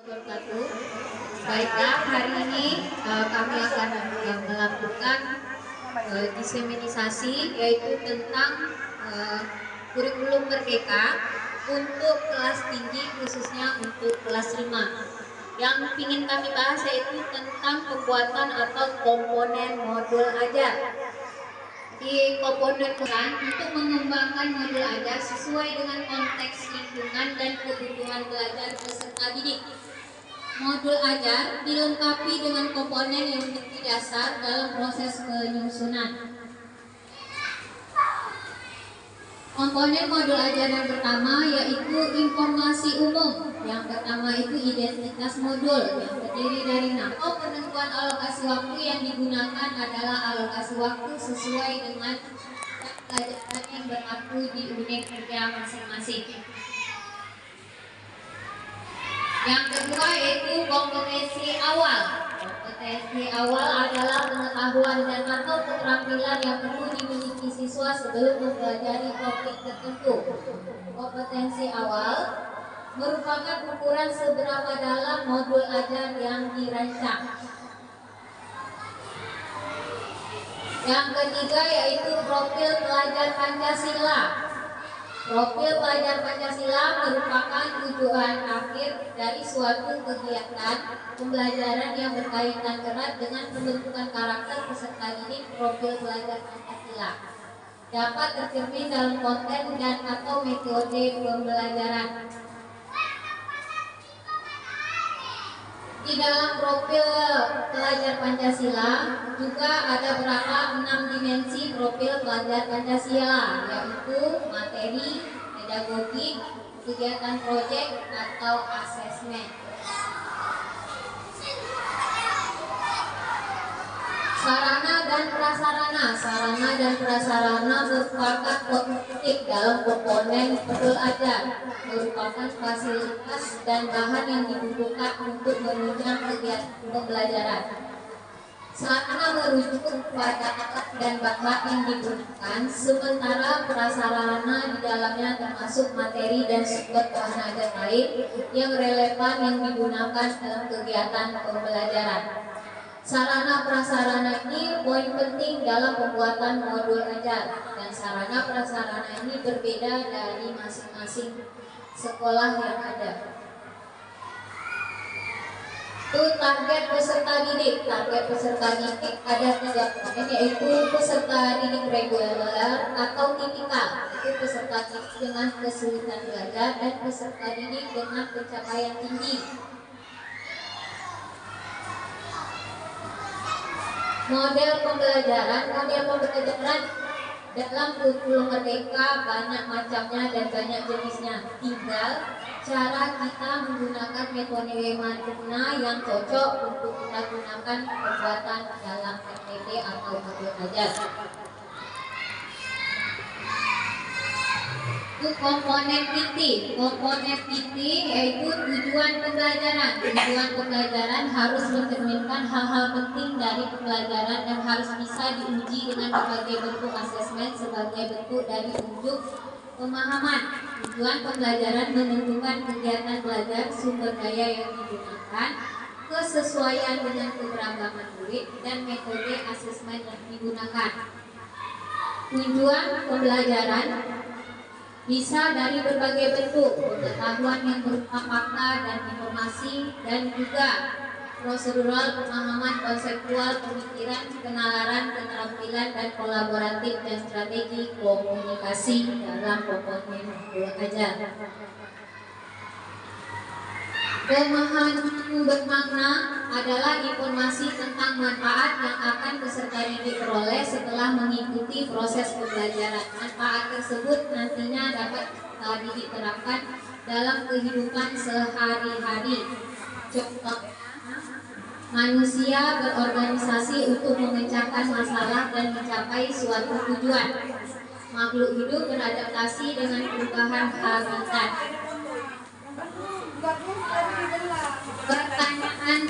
Wabarakatuh. Baiklah, hari ini kami akan melakukan diseminisasi, yaitu tentang kurikulum merdeka untuk kelas tinggi, khususnya untuk kelas 5. Yang ingin kami bahas yaitu tentang pembuatan atau komponen modul ajar. Di komponen peran untuk mengembangkan modul ajar sesuai dengan konteks lingkungan dan kebutuhan belajar peserta didik. Modul ajar dilengkapi dengan komponen yang menjadi dasar dalam proses penyusunan. Komponen modul ajar yang pertama yaitu informasi umum. Yang pertama itu identitas modul yang terdiri dari nama. Penentuan alokasi waktu yang digunakan adalah alokasi waktu sesuai dengan pelajaran yang berlaku di unit kerja masing-masing. Yang kedua yaitu kompetensi awal. Kompetensi awal adalah pengetahuan dan atau keterampilan yang perlu dimiliki siswa sebelum mempelajari topik tertentu. Kompetensi awal merupakan ukuran seberapa dalam modul ajar yang dirancang. Yang ketiga yaitu profil pelajar Pancasila. Profil pelajar Pancasila merupakan tujuan akhir dari suatu kegiatan pembelajaran yang berkaitan erat dengan pembentukan karakter peserta didik. Profil pelajar Pancasila dapat tercermin dalam konten dan atau metode pembelajaran. Di dalam profil pelajar Pancasila juga ada berapa 6 dimensi profil pelajar Pancasila, yaitu materi, pedagogik, kegiatan proyek atau asesmen. Sarana dan prasarana. Sarana dan prasarana merupakan kognitif dalam komponen modul ajar, merupakan fasilitas dan bahan yang dibutuhkan untuk menunjang kegiatan pembelajaran. Sarana merujuk kepada alat dan bahan yang digunakan, sementara prasarana di dalamnya termasuk materi dan sumber bahan ajar lain yang relevan yang digunakan dalam kegiatan pembelajaran. Sarana prasarana ini poin penting dalam pembuatan modul ajar, dan sarana prasarana ini berbeda dari masing-masing sekolah yang ada. Itu target peserta didik. Target peserta didik ada 3 poin, yaitu peserta didik reguler atau tipikal, itu peserta didik dengan kesulitan belajar dan peserta didik dengan pencapaian tinggi. Model pembelajaran dalam kurikulum merdeka banyak macamnya dan banyak jenisnya. Tinggal cara kita menggunakan metode mana yang cocok untuk kita gunakan pembuatan dalam MTD atau modul ajar. Itu komponen inti. Komponen inti yaitu tujuan pembelajaran. Tujuan pembelajaran harus mencerminkan hal-hal penting dari pembelajaran dan harus bisa diuji dengan berbagai bentuk asesmen sebagai bentuk dari unjuk pemahaman. Tujuan pembelajaran menentukan kegiatan belajar, sumber daya yang digunakan, kesesuaian dengan keberagaman murid, dan metode asesmen yang digunakan. Tujuan pembelajaran bisa dari berbagai bentuk, pengetahuan yang berupa fakta dan informasi, dan juga prosedural, pemahaman konseptual, pemikiran, penalaran, keterampilan, dan kolaboratif dan strategi komunikasi dalam komponen modul ajar. Pemahaman bermakna adalah informasi tentang manfaat yang akan peserta didik peroleh setelah mengikuti proses pembelajaran. Manfaat tersebut nantinya dapat peserta didik terapkan dalam kehidupan sehari-hari. Contohnya, manusia berorganisasi untuk memecahkan masalah dan mencapai suatu tujuan. Makhluk hidup beradaptasi dengan perubahan habitat. Pertanyaan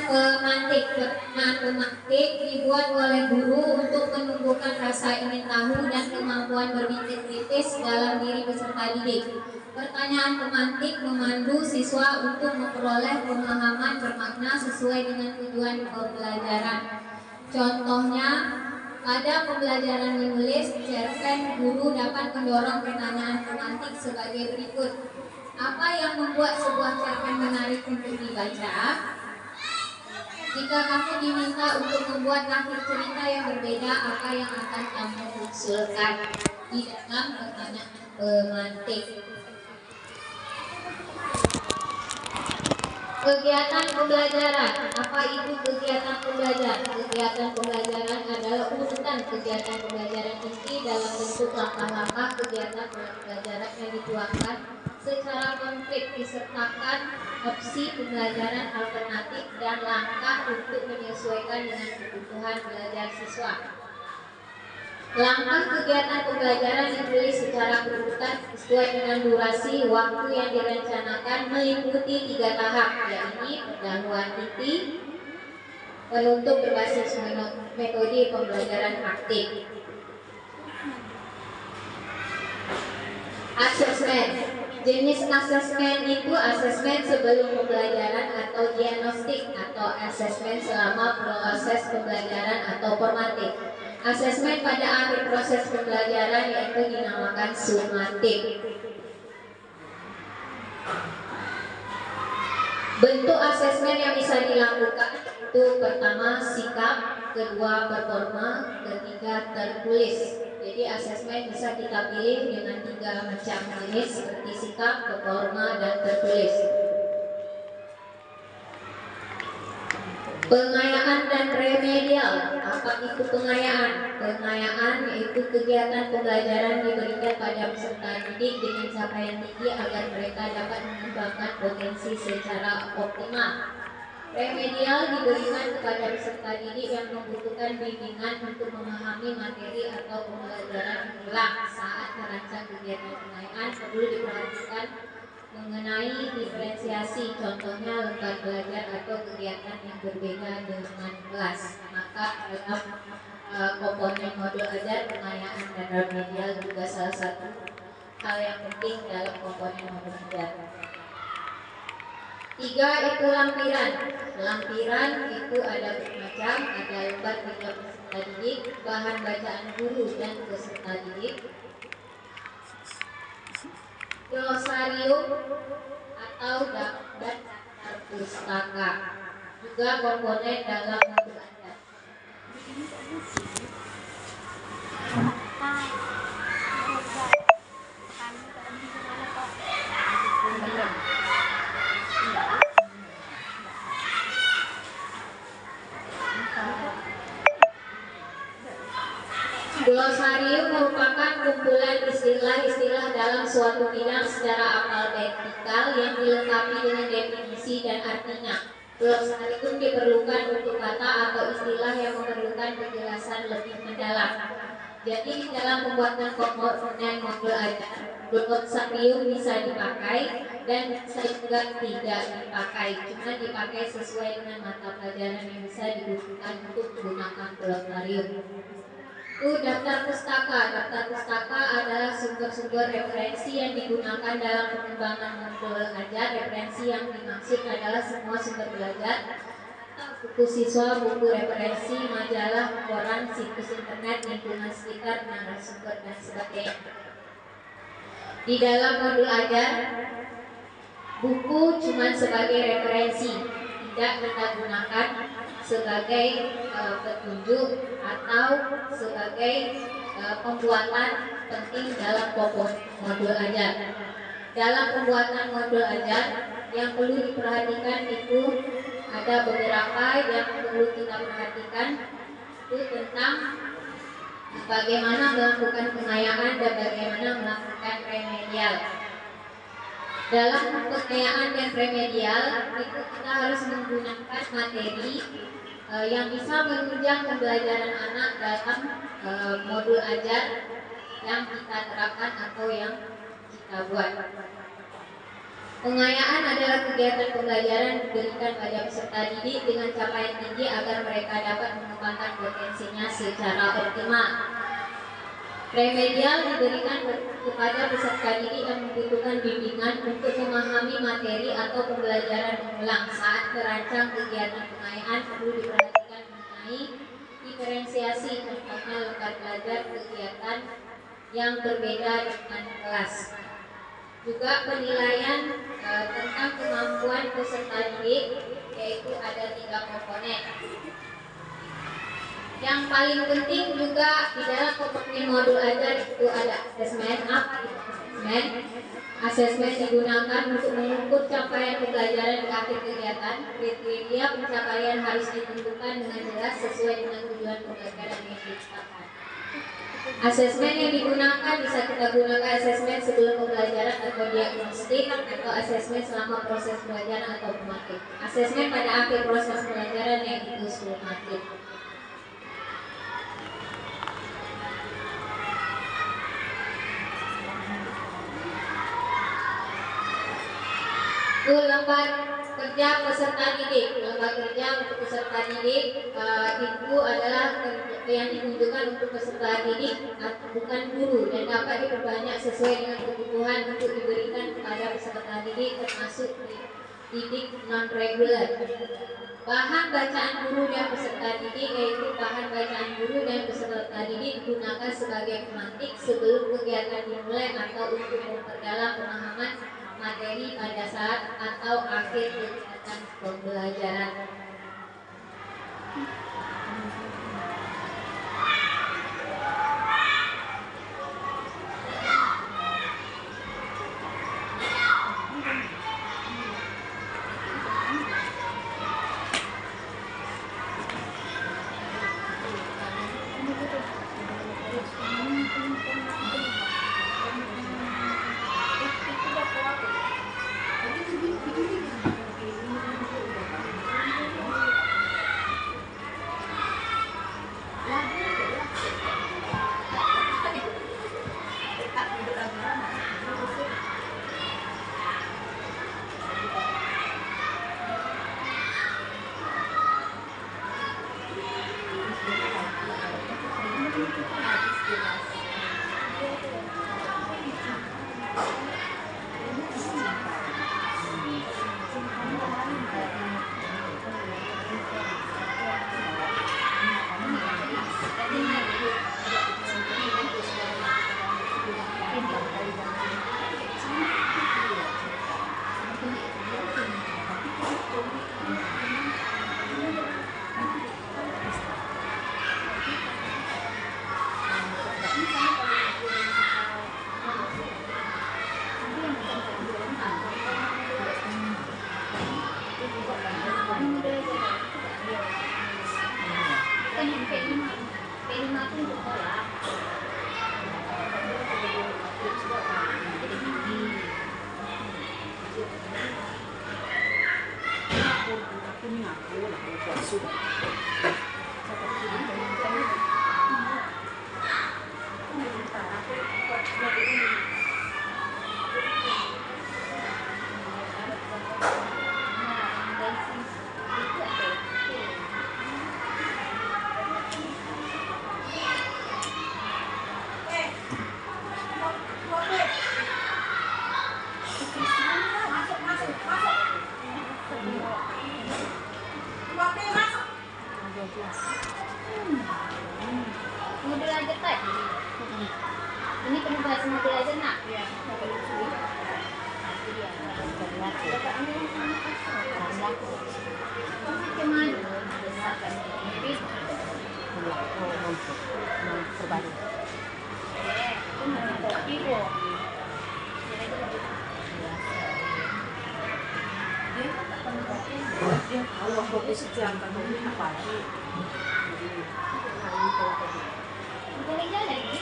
pemantik dibuat oleh guru untuk menumbuhkan rasa ingin tahu dan kemampuan berpikir kritis dalam diri peserta didik. Pertanyaan pemantik memandu siswa untuk memperoleh pemahaman bermakna sesuai dengan tujuan pembelajaran. Contohnya, pada pembelajaran menulis, cerpen guru dapat mendorong pertanyaan pemantik sebagai berikut. Apa yang membuat sebuah cerpen menarik untuk dibaca? Jika kamu diminta untuk membuat akhir cerita yang berbeda, apa yang akan kamu usulkan? Di dalam pertanyaan pemantik. Kegiatan pembelajaran. Apa itu kegiatan pembelajaran? Kegiatan pembelajaran adalah urutan kegiatan pembelajaran inti dalam bentuk langkah-langkah kegiatan pembelajaran yang dituangkan secara konkret, disertakan opsi pembelajaran alternatif dan langkah untuk menyesuaikan dengan kebutuhan belajar siswa. Langkah kegiatan pembelajaran ditulis secara berurutan sesuai dengan durasi waktu yang direncanakan, meliputi 3 tahap, yaitu pendahuluan inti, penutup berbasis metode pembelajaran aktif. Asesmen. Jenis asesmen itu asesmen sebelum pembelajaran atau diagnostik, atau asesmen selama proses pembelajaran atau formatif. Asesmen pada akhir proses pembelajaran yaitu dinamakan sumatif. Bentuk asesmen yang bisa dilakukan itu pertama sikap, kedua performa, ketiga tertulis. Jadi asesmen bisa kita pilih dengan 3 macam jenis seperti sikap, performa, dan tertulis. Pengayaan dan remedial. Apa itu pengayaan? Pengayaan yaitu kegiatan pembelajaran diberikan pada peserta didik dengan capaian tinggi agar mereka dapat mengembangkan potensi secara optimal. Remedial diberikan kepada peserta didik yang membutuhkan bimbingan untuk memahami materi atau pembelajaran ulang. Saat merancang kegiatan pengayaan perlu diperhatikan mengenai diferensiasi, contohnya lembar belajar atau kegiatan yang berbeda dengan kelas. Maka dalam komponen modul ajar, pengayaan dan remedial juga salah satu hal yang penting dalam komponen modul ajar. 3 itu lampiran. Lampiran itu ada bermacam, ada lembar kerja peserta didik, bahan bacaan guru dan peserta didik, glosarium atau daftar pustaka, juga komponen dalam modul ajar. Glosarium merupakan kumpulan istilah-istilah dalam suatu bidang secara alfabetikal yang dilengkapi dengan definisi dan artinya. Glosarium diperlukan untuk kata atau istilah yang memerlukan penjelasan lebih mendalam. Jadi dalam pembuatan komponen modul ajar, glosarium bisa dipakai dan bisa juga tidak dipakai. Cuma dipakai sesuai dengan mata pelajaran yang bisa dibutuhkan untuk menggunakan glosarium. Daftar pustaka. Daftar pustaka adalah sumber-sumber referensi yang digunakan dalam pengembangan modul ajar. Referensi yang dimaksud adalah semua sumber belajar, buku siswa, buku referensi, majalah, koran, situs internet, lingkungan sekitar, narasumber, dan sebagainya. Di dalam modul ajar, buku cuma sebagai referensi, tidak kita gunakan sebagai petunjuk atau sebagai pembuatan penting dalam modul ajar. Dalam pembuatan modul ajar yang perlu diperhatikan itu ada beberapa yang perlu kita perhatikan, itu tentang bagaimana melakukan pengayaan dan bagaimana melakukan remedial. Dalam pengayaan dan remedial itu kita harus menggunakan materi yang bisa menunjang pembelajaran anak dalam modul ajar yang kita terapkan atau yang kita buat. Pengayaan adalah kegiatan pembelajaran diberikan pada peserta didik dengan capaian tinggi agar mereka dapat mengembangkan potensinya secara optimal. Remedial diberikan kepada peserta didik yang membutuhkan bimbingan untuk memahami materi atau pembelajaran mengulang. Saat merancang kegiatan pengayaan perlu diperhatikan mengenai diferensiasi, contohnya lembar belajar kegiatan yang berbeda dengan kelas. Juga penilaian tentang kemampuan peserta didik, yaitu ada 3 komponen. Yang paling penting juga di dalam komponen modul ajar itu ada asesmen. Asesmen digunakan untuk mengukur capaian pembelajaran di akhir kegiatan. Kriteria pencapaian harus ditentukan dengan jelas sesuai dengan tujuan pembelajaran yang ditetapkan. Asesmen yang digunakan bisa kita gunakan asesmen sebelum pembelajaran atau diagnostik, atau asesmen selama proses pembelajaran atau formatif. Asesmen pada akhir proses pembelajaran yaitu formatif. Lembar kerja peserta didik. Lembar kerja untuk peserta didik itu adalah yang ditunjukkan untuk peserta didik, bukan guru, dan dapat diperbanyak sesuai dengan kebutuhan untuk diberikan kepada peserta didik, termasuk didik non-reguler. Bahan bacaan guru dan peserta didik, yaitu bahan bacaan guru dan peserta didik digunakan sebagai pemantik sebelum kegiatan dimulai atau untuk memperdalam pemahaman materi pada saat atau akhir kegiatan pembelajaran. Modul aja tak? Ini penuh bahasa modul aja nak? Iya. Dia tahu waktu sejam kan ini pagi. Boleh jalan ni?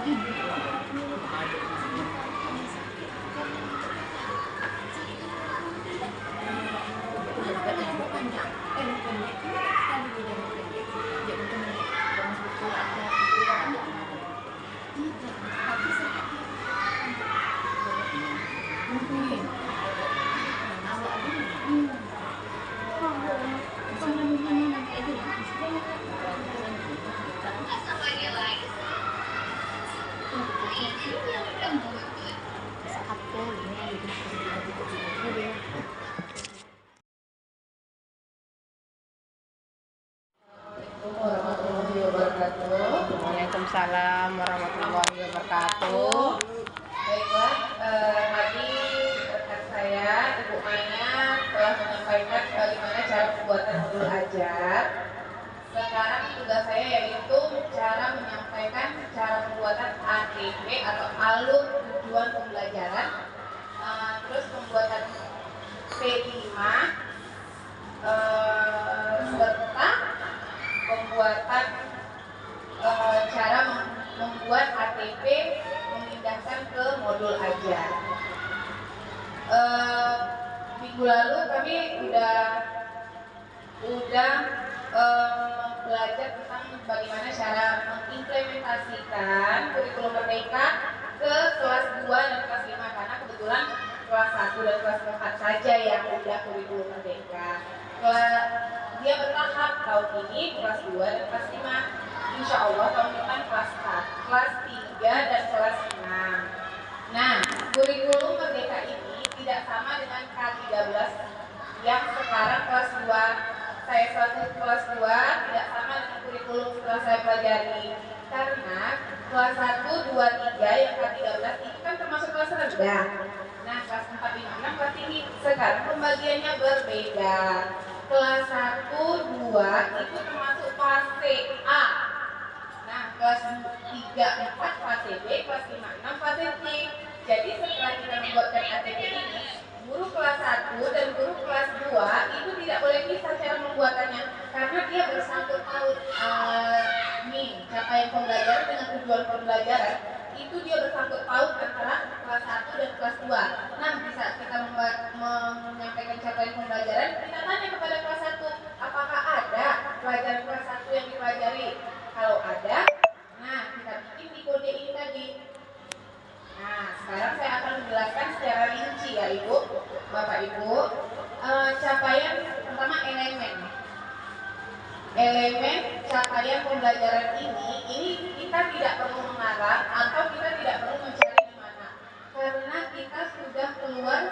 Warahmatullahi wabarakatuh. Waalaikumsalam warahmatullahi wabarakatuh. Baiklah, tadi rekan saya Ibu Maya telah menyampaikan bagaimana cara pembuatan modul ajar. Sekarang tugas saya yaitu cara menyampaikan cara pembuatan ATP atau alur tujuan pembelajaran, terus pembuatan P5, serta pembuatan cara membuat ATP memindahkan ke modul ajar. Minggu lalu kami udah belajar tentang bagaimana cara mengimplementasikan kurikulum Merdeka ke kelas 2 dan kelas 5, karena kebetulan kelas 1 dan kelas 4 saja yang udah kurikulum Merdeka. Dia bertahap tahun ini kelas 2 dan kelas 5. Insya Allah tahun depan kelas 4, kelas 3 dan kelas 6. Nah, kurikulum Merdeka ini tidak sama dengan K13 yang sekarang kelas 2. Saya kelas 2 tidak sama dengan kurikulum setelah saya pelajari, karena kelas 1, 2, 3 yang K13 itu kan termasuk kelas rendah. Nah, kelas 4, 5, 6 kelas tinggi. Sekarang pembagiannya berbeda. Kelas 1, 2 itu termasuk fase A. Nah, kelas 3, 4 fase B, kelas 5, 6 fase C. Jadi setelah kita membuatkan ATP ini, guru kelas 1 dan guru kelas 2 itu tidak boleh pisah cara membuatannya, karena dia bersangkut paut. Capaian pembelajaran dengan tujuan pembelajaran itu dia bersangkut paut antara kelas 1 dan kelas 2. Nah, bisa kita menyampaikan capaian pembelajaran, kita tanya kepada kelas 1, apakah ada pelajaran kelas 1 yang dipelajari? Kalau ada, nah kita bikin di kode ini tadi. Nah, sekarang saya akan menjelaskan secara rinci ya Ibu, Bapak Ibu, capaian pertama elemen capaian pembelajaran ini kita tidak perlu mengarang atau kita tidak perlu mencari di mana, karena kita sudah keluar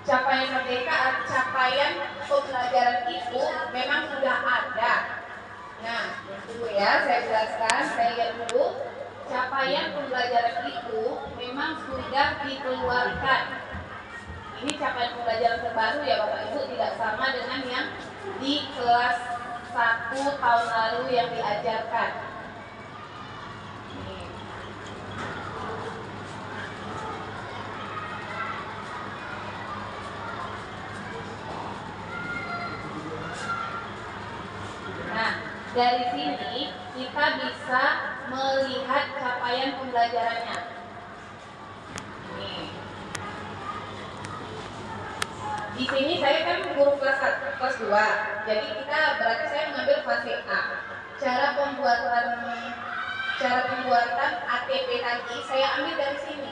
capaian Merdeka, capaian pembelajaran itu memang sudah ada. Nah, dulu ya saya jelaskan, saya lihat dulu. Capaian pembelajaran itu memang sudah dikeluarkan. Ini capaian pembelajaran terbaru ya Bapak Ibu, tidak sama dengan yang di kelas 1 tahun lalu yang diajarkan. Nah, dari sini kita bisa melihat capaian pembelajarannya. Nih. Di sini saya kan guru kelas 1, kelas 2. Jadi kita berarti saya mengambil fase A. Cara pembuatan ATP tadi saya ambil dari sini.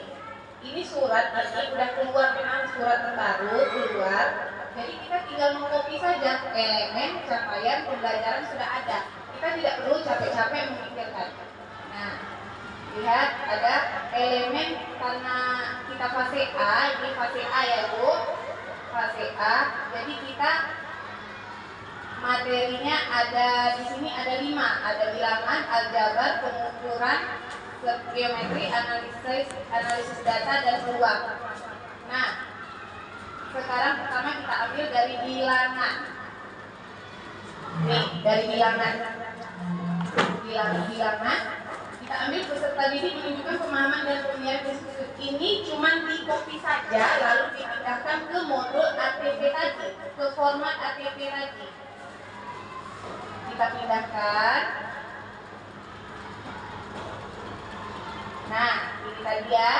Ini surat ini udah keluar, memang surat terbaru keluar. Jadi kita tinggal mengcopy saja, elemen capaian pembelajaran sudah ada. Kita tidak perlu capek-capek memikirkan. Nah, lihat ada elemen karena kita fase A, ini fase A ya Bu, fase A. Jadi kita materinya ada di sini ada 5, ada bilangan, aljabar, pengukuran, geometri, analisis data dan peluang. Nah, sekarang pertama kita ambil dari bilangan. Nih, dari bilangan kita ambil peserta didik menunjukkan pemahaman dan pemilihan prinsip. Ini cuma di copy saja lalu dipindahkan ke modul ATP tadi, ke format ATP tadi. Kita pindahkan. Nah, ini tadi ya.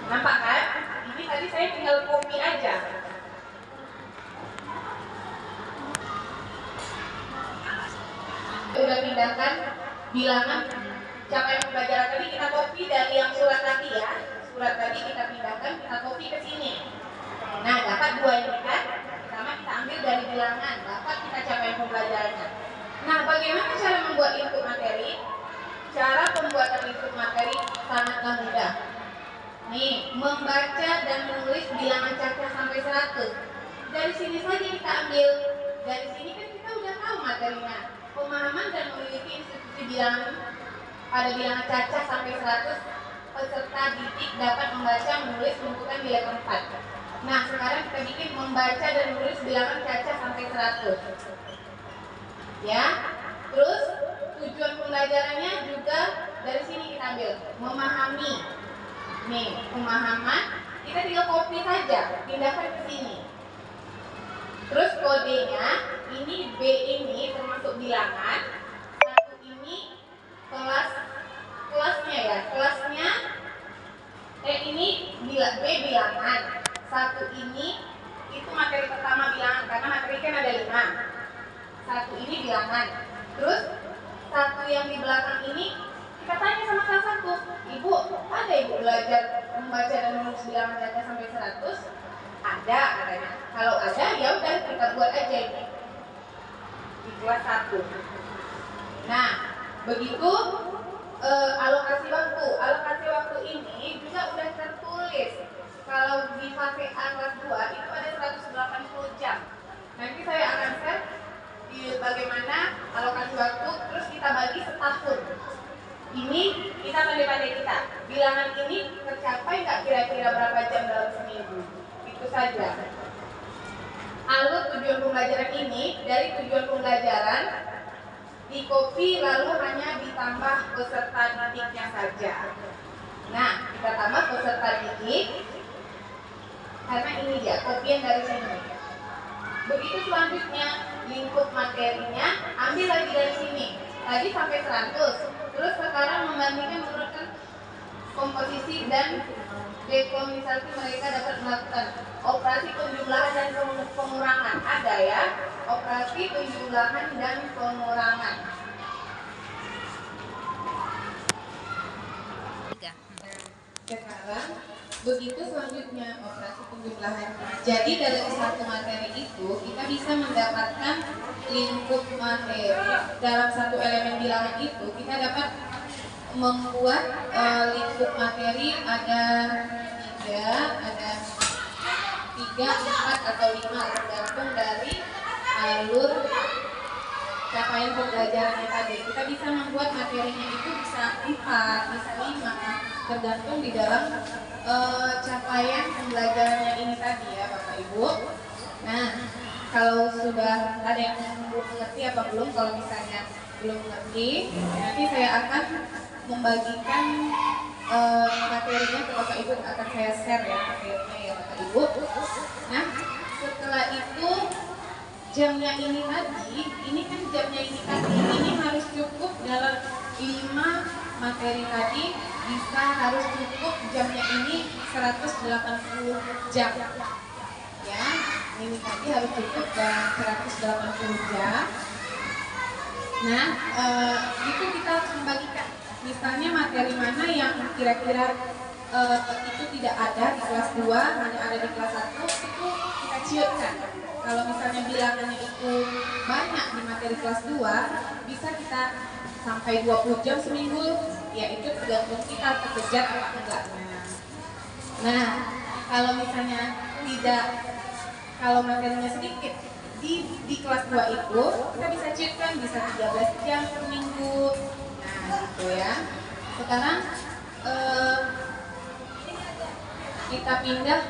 Nampak kan? Ini tadi saya tinggal copy aja. Udah pindahkan bilangan capaian pembelajaran tadi, kita copy dari yang surat tadi ya. Surat tadi kita pindahkan, kita copy ke sini. Nah, dapat dua ini kan? Pertama kita ambil dari bilangan, dapat kita capaian pembelajarannya. Nah, bagaimana cara membuat input materi? Cara pembuatan input materi sangatlah mudah. Nih, membaca dan menulis bilangan cacah sampai 100. Dari sini saja kita ambil. Dari sini kan kita udah tahu materinya. Pemahaman dan memiliki institusi bilangan pada bilangan cacah sampai 100, peserta didik dapat membaca, menulis, menentukan nilai tempat. Nah, sekarang kita bikin membaca dan menulis bilangan cacah sampai 100. Ya. Terus tujuan pembelajarannya juga dari sini kita ambil, memahami. Nih, pemahaman kita tinggal copy saja, pindahkan ke sini. Terus kodenya, ini B ini termasuk bilangan, satu ini kelasnya ya, kelasnya ini B bilangan, satu ini itu materi pertama bilangan karena materi kan ada 5. Satu ini bilangan. Terus satu yang di belakang ini kita tanya sama kelas 1, Ibu, ada Ibu belajar membaca dan menulis bilangan cacah sampai 100? Ada katanya. Kalau ada ya udah kita buat aja ini di kelas 1. Nah, begitu alokasi waktu ini juga udah tertulis. Kalau di fase A kelas 2 itu ada 180 jam. Nanti saya akan share bagaimana alokasi waktu, terus kita bagi setahun. Ini kita pandai-pandai kita. Bilangan ini tercapai nggak kira-kira berapa jam dalam seminggu? Itu saja. Alur tujuan pembelajaran ini dari tujuan pembelajaran di copy lalu hanya ditambah peserta didiknya saja. Nah, kita tambah peserta didik karena ini dia kopian dari sini. Begitu selanjutnya lingkup materinya ambil lagi dari sini. Tadi sampai 100. Terus sekarang membandingkan menurutkan komposisi dan dekomisasi mereka dapat melakukan operasi penjumlahan dan pengurangan. Ada ya, operasi penjumlahan dan pengurangan. Sekarang begitu selanjutnya operasi penjumlahan. Jadi dari satu materi itu kita bisa mendapatkan lingkup materi. Dalam satu elemen bilangan itu kita dapat membuat lingkup materi ada 3, 4 atau 5 tergantung dari alur capaian pembelajarannya tadi. Kita bisa membuat materinya itu bisa 4, bisa 5 tergantung di dalam capaian pembelajarannya ini tadi ya Bapak Ibu. Nah, kalau sudah ada yang mengerti apa belum, kalau misalnya belum mengerti, nanti saya akan membagikan materinya ke Bapak Ibu, akan saya share ya materinya ya Bapak Ibu. Nah, setelah itu jamnya ini tadi, ini kan jamnya ini tadi, ini harus cukup dalam 5 materi tadi, bisa harus cukup jamnya ini 180 jam ya, ini tadi harus cukup dalam 180 jam. Nah, itu kita membagikan misalnya materi mana yang kira-kira itu tidak ada di kelas 2, hanya ada di kelas 1, itu kita ciutkan. Kalau misalnya bilangannya itu banyak di materi kelas 2, bisa kita sampai 20 jam seminggu, ya itu tergantung kita kekejar apa enggaknya. Nah, kalau misalnya tidak, kalau materinya sedikit di kelas 2 itu kita bisa ciutkan, bisa 13 jam per minggu. Nah, gitu ya. Sekarang kita pindah,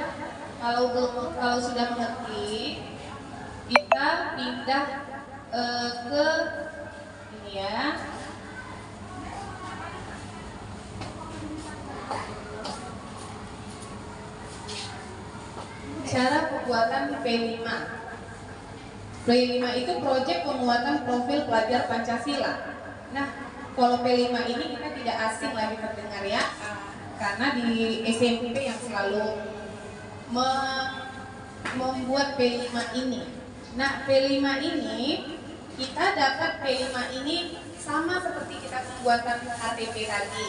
kalau sudah mengerti, kita pindah ke ini ya. Cara pembuatan P5. P5 itu proyek penguatan profil pelajar Pancasila. Nah, Kalau P5 ini kita tidak asing lagi terdengar ya, karena di SMP yang selalu membuat P5 ini. Nah, P5 ini kita dapat P5 ini sama seperti kita pembuatan HTP tadi.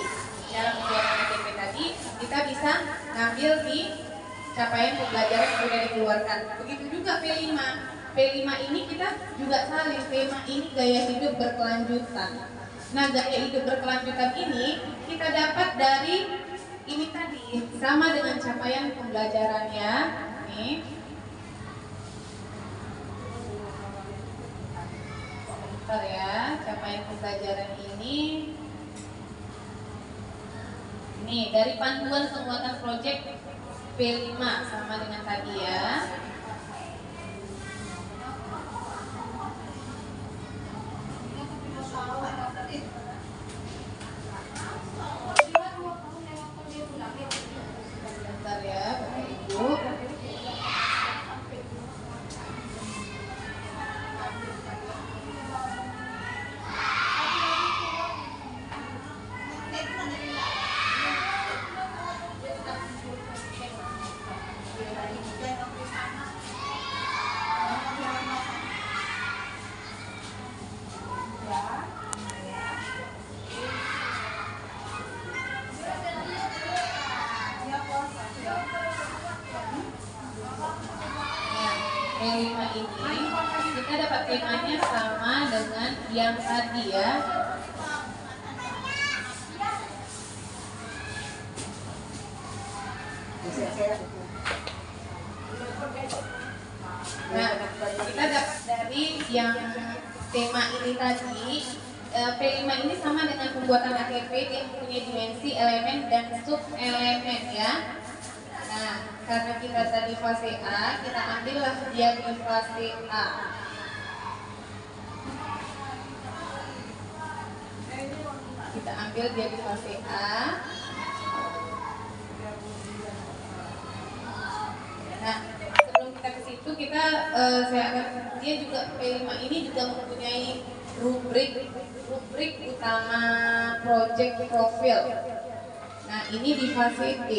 Dalam pembuatan HTP tadi kita bisa ngambil di capaian pembelajaran yang sudah dikeluarkan. Begitu juga P5. P5 ini kita juga salin. P5 ini gaya hidup berkelanjutan. Nah, gaya hidup berkelanjutan ini kita dapat dari ini tadi, sama dengan capaian pembelajarannya. Nih. Sebentar ya, capaian pembelajaran ini. Ini dari panduan penguatan proyek P5 sama dengan tadi ya. Sebentar ya, Bapak Ibu. P5 ini kita dapat temanya sama dengan yang tadi ya. Nah, kita dapat dari yang tema ini tadi. P5 ini sama dengan pembuatan ATP yang mempunyai dimensi, elemen, dan sub-elemen ya. Nah, karena kita tadi fase A, kita ambillah dia di fase A. Kita ambil dia di fase A. Nah, sebelum kita ke situ dia juga P5 ini juga mempunyai rubrik utama project profil. Nah, ini di fase D.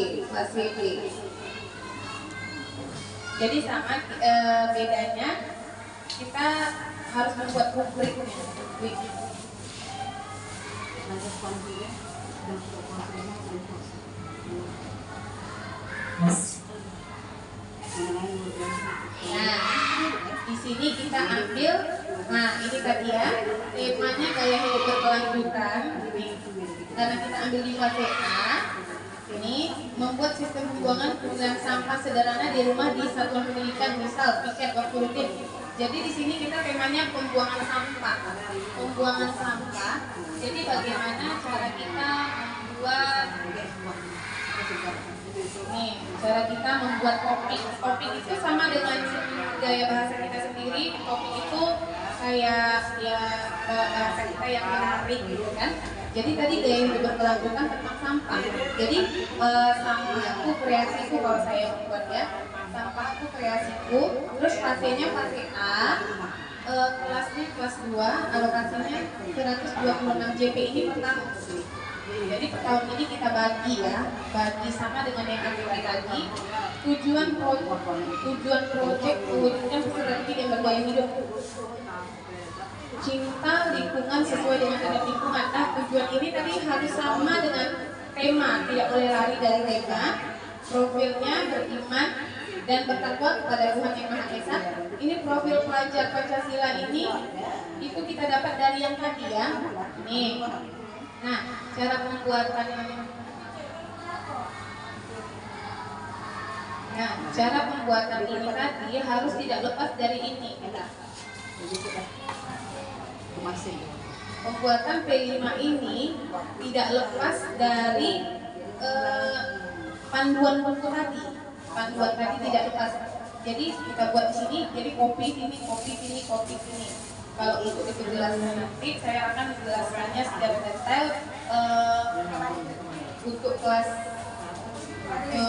Jadi sama bedanya kita harus membuat rubriknya. Nah, di sini kita ambil, nah ini tadi ya, temanya gaya hidup berkelanjutan. Karena kita ambil di fase A, ini membuat sistem pembuangan sampah sederhana di rumah di satuan pendidikan, misal piket waktu rutin. Jadi di sini kita temanya pembuangan sampah. Jadi bagaimana cara kita membuat cara kita membuat topik. Topik itu sama dengan gaya bahasa kita sendiri. Topik itu kayak ya bahasa kita yang menarik gitu kan. Jadi tadi gaya hidup berkelanjutan tentang sampah. Jadi sampahku kreasiku kalau saya membuat ya. Sampahku kreasiku. Terus fasenya fase A. Kelasnya kelas 2, alokasinya 126 JP ini per tahun. Jadi per tahun ini kita bagi sama dengan yang ATP tadi. Tujuan proyek mewujudkan strategi yang bergaya hidup. Cinta lingkungan sesuai dengan standar lingkungan. Nah, tujuan ini tadi harus sama dengan tema, tidak boleh lari dari tema. Profilnya beriman dan bertakwa kepada Tuhan Yang Maha Esa. Ini profil pelajar Pancasila ini itu kita dapat dari yang tadi ya. Nih. Nah, cara pembuatan ini tadi harus tidak lepas dari ini. Pembuatan P5 ini tidak lepas dari panduan buku tadi. Panduan tadi tidak lepas. Jadi kita buat di sini, jadi kopi sini. Kalau itu dijelaskan nanti, saya akan menjelaskannya secara detail untuk kelas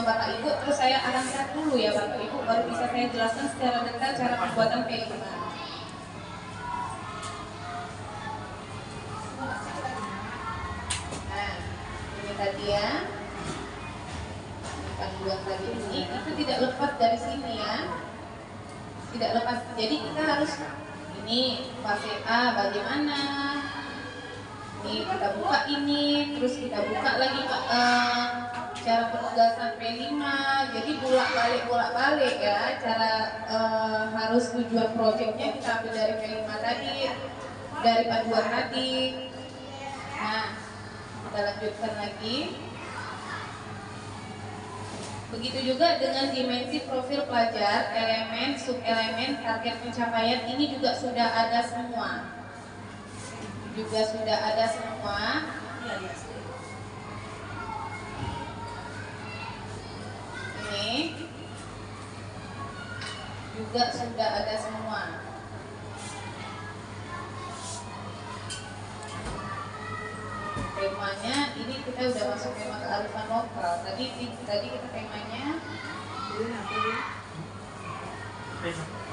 Bapak Ibu. Terus saya akan lihat dulu ya Bapak Ibu, baru bisa saya jelaskan secara detail cara pembuatan P5. ya. Panduan tadi ini itu tidak lepas dari sini ya. Tidak lepas. Jadi kita harus ini fase A bagaimana? Ini kita buka ini, terus kita buka lagi cara penugasan P5. Jadi bolak-balik ya. Cara harus tujuan proyeknya kita ambil dari P5 tadi, dari panduan tadi. Nah, kita lanjutkan lagi. Begitu juga dengan dimensi profil pelajar, elemen, subelemen, target pencapaian ini juga sudah ada semua. Ini juga sudah ada semua. Temanya ini kita udah masuk tema kearifan lokal. Tadi kita temanya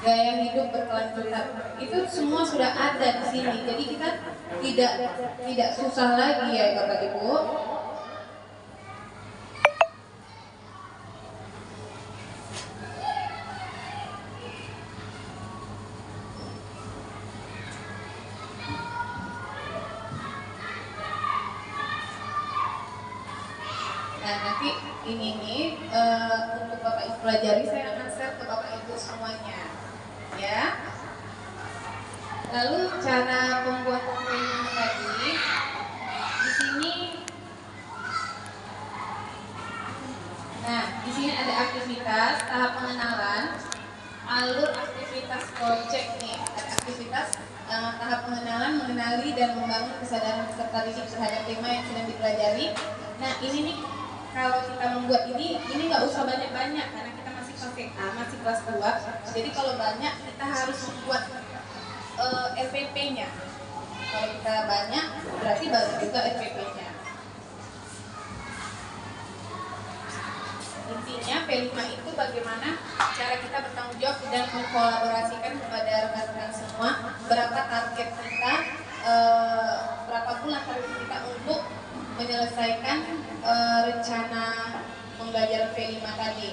gaya hidup berkelanjutan. Itu semua sudah ada di sini. Jadi kita tidak susah lagi ya Bapak Ibu. Nah nanti ini nih untuk Bapak Ibu pelajari, saya akan share ke Bapak Ibu semuanya ya. Lalu cara pembuatan training tadi di sini. Nah di sini ada aktivitas tahap pengenalan, alur aktivitas project nih. Ada aktivitas tahap pengenalan, mengenali dan membangun kesadaran peserta didik terhadap tema yang sedang dipelajari. Nah ini nih, kalau kita membuat ini nggak usah banyak-banyak karena kita masih fase A, masih kelas 2. Jadi kalau banyak kita harus membuat RPP-nya. Kalau kita banyak berarti baru juga RPP-nya. Intinya P5 itu bagaimana cara kita bertanggung jawab dan mengkolaborasikan kepada rekan-rekan semua. Berapa target kita, berapa bulan target kita untuk menyelesaikan rencana pembelajaran P5 tadi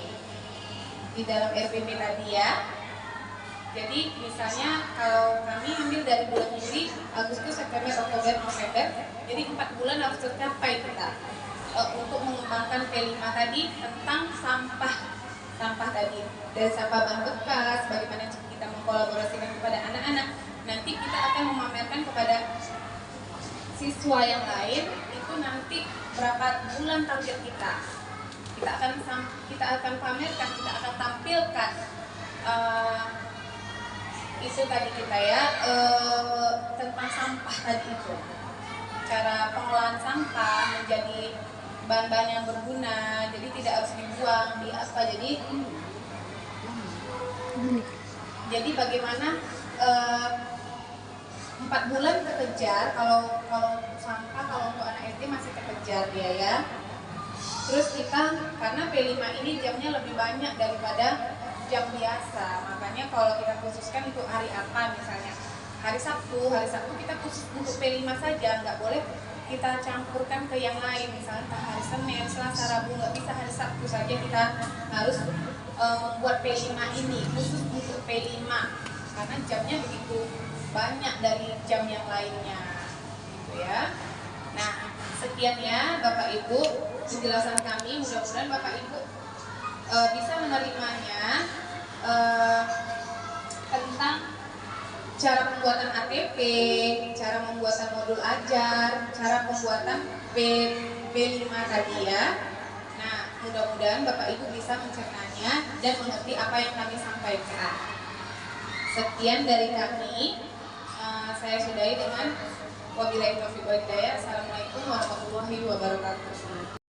di dalam RPP tadi ya. Jadi misalnya kalau kami ambil dari bulan Juli, Agustus, September, Oktober, November, jadi 4 bulan harus tercapai kita untuk mengembangkan P5 tadi tentang sampah tadi, dari sampah bahan bekas, bagaimana kita mengkolaborasikan kepada anak-anak. Nanti kita akan memamerkan kepada siswa yang lain itu nanti berapa bulan target kita. Kita akan pamerkan, kita akan tampilkan isu tadi kita ya, tentang sampah tadi itu, cara pengolahan sampah menjadi bahan-bahan yang berguna, jadi tidak harus dibuang di apa. Jadi bagaimana 4 bulan terkejar, kalau sampah, kalau untuk anak SD masih terkejar dia ya. Terus kita, karena P5 ini jamnya lebih banyak daripada jam biasa, makanya kalau kita khususkan untuk hari apa, misalnya hari Sabtu kita khusus untuk P5 saja, nggak boleh kita campurkan ke yang lain, misalnya hari Senin, Selasa, Rabu, nggak bisa, hari Sabtu saja kita harus membuat P5 ini khusus untuk P5 karena jamnya begitu banyak dari jam yang lainnya gitu ya. Nah sekian ya Bapak Ibu penjelasan kami, mudah-mudahan Bapak Ibu bisa menerimanya tentang cara pembuatan ATP, cara pembuatan modul ajar, cara pembuatan P5 tadi ya. Nah mudah-mudahan Bapak Ibu bisa mencernanya dan mengerti apa yang kami sampaikan. Sekian dari kami, saya sudahi dengan wabillahi taufiq wal hidayah. Assalamualaikum warahmatullahi wabarakatuh.